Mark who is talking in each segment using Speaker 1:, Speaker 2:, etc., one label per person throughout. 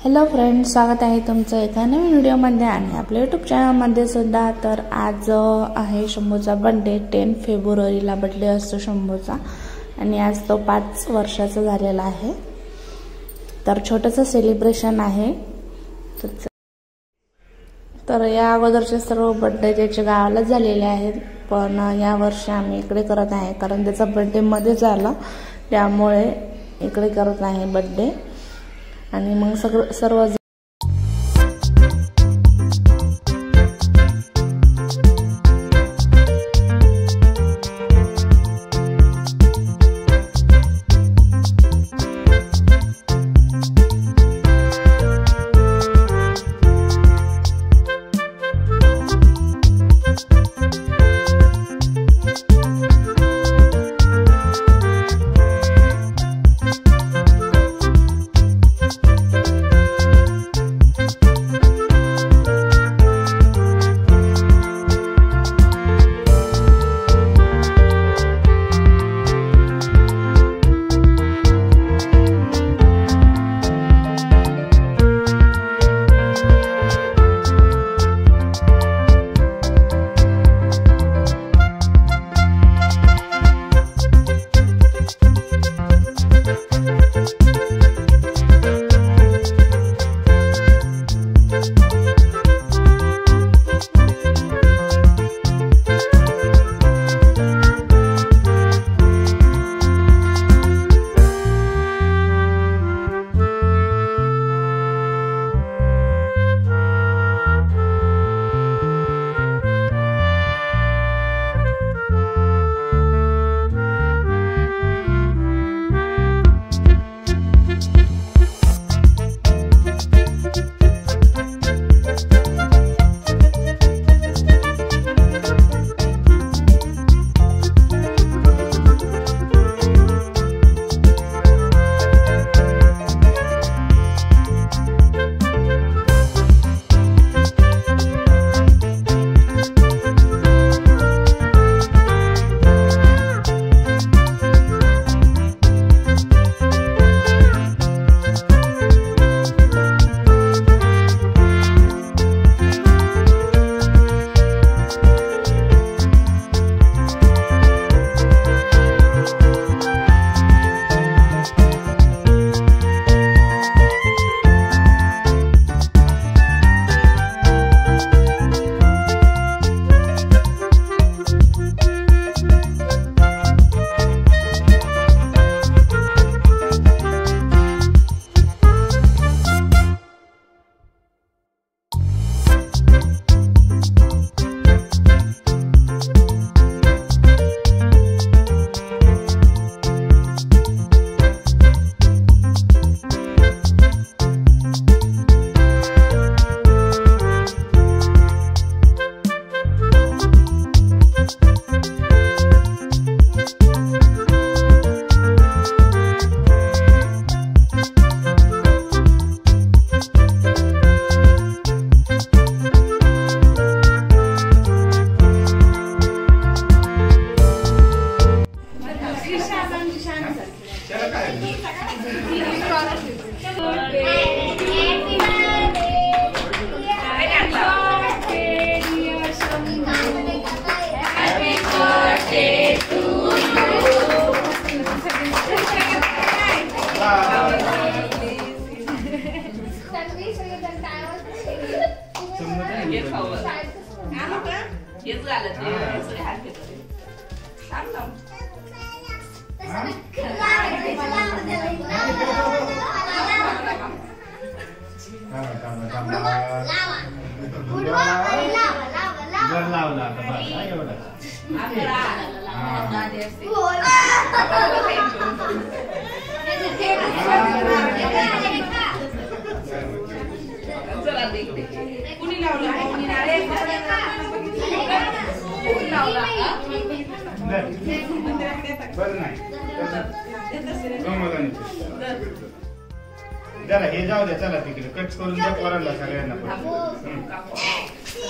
Speaker 1: Hello friends, स्वागत आहे तुमचं एका नवीन व्हिडिओमध्ये आणि आपल्या यूट्यूब चॅनलमध्ये सुद्धा। तर आज आहे शंभूचा बर्थडे। 10 फेब्रुवारीला बर्थडे असतो शंभूचा आणि आज तो 5 वर्षाचा झालेला आहे। तर छोटंसं सेलिब्रेशन आहे। तर या अगोदरचे सर्व बर्थडे त्याच्या गावाला झालेले आहेत, पण या वर्षी आम्ही इकडे करत आहे कारण त्याचा बर्थडे मध्ये झाला, त्यामुळे इकडे करत आहे बर्थडे। आणि मग सर्व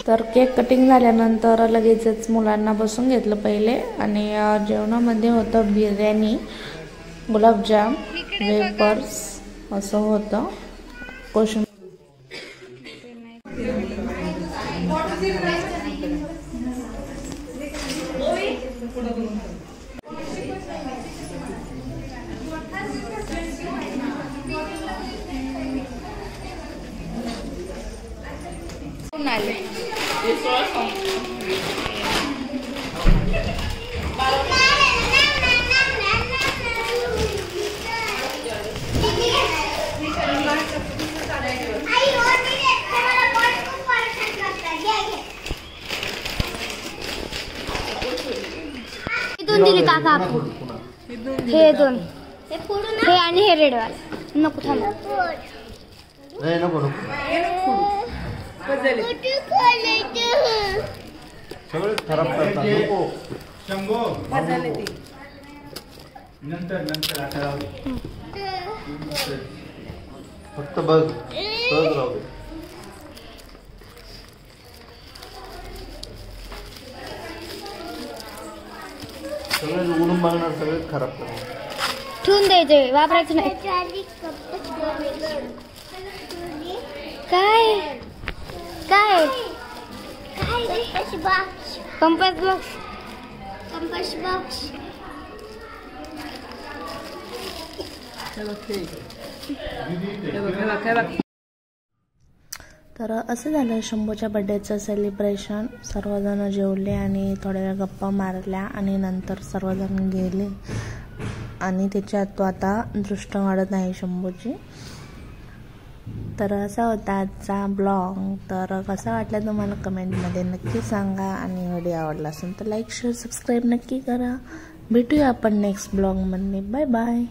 Speaker 1: तर केक कटिंग झाल्यानंतर लगेचच मुलांना बसून घेतलं पहिले आणि जेवणामध्ये होतं बिर्याणी, गुलाबजाम, वेफर्स असं होतं। क्वेश्चन
Speaker 2: दिले काका आपण हे दोन हे आणि हे रेड वाला नको थांब
Speaker 3: नाही नको सगळे खराब करतात नको शंभो नंतर आता फक्त बघ राहू दे सगळे उडून बघणार सगळे खराब करणार
Speaker 2: ठेवून द्यायचे वापरायचं नाही काय काय कंपास बॉक्स
Speaker 1: तर असं झालं शंभूच्या बर्थडेचं सेलिब्रेशन. सर्वजण जेवले आणि थोड्या वेळ गप्पा मारल्या आणि नंतर सर्वजण गेले आणि त्याच्यात तो आता दृष्ट वाढत आहे शंभूची. तर असा होता आजचा ब्लॉग. तर कसा वाटला तुम्हाला कमेंटमध्ये नक्की सांगा आणि व्हिडिओ आवडला असेल तर लाईक शेअर सबस्क्राईब नक्की करा. भेटूया आपण नेक्स्ट ब्लॉगमध्ये. Bye bye.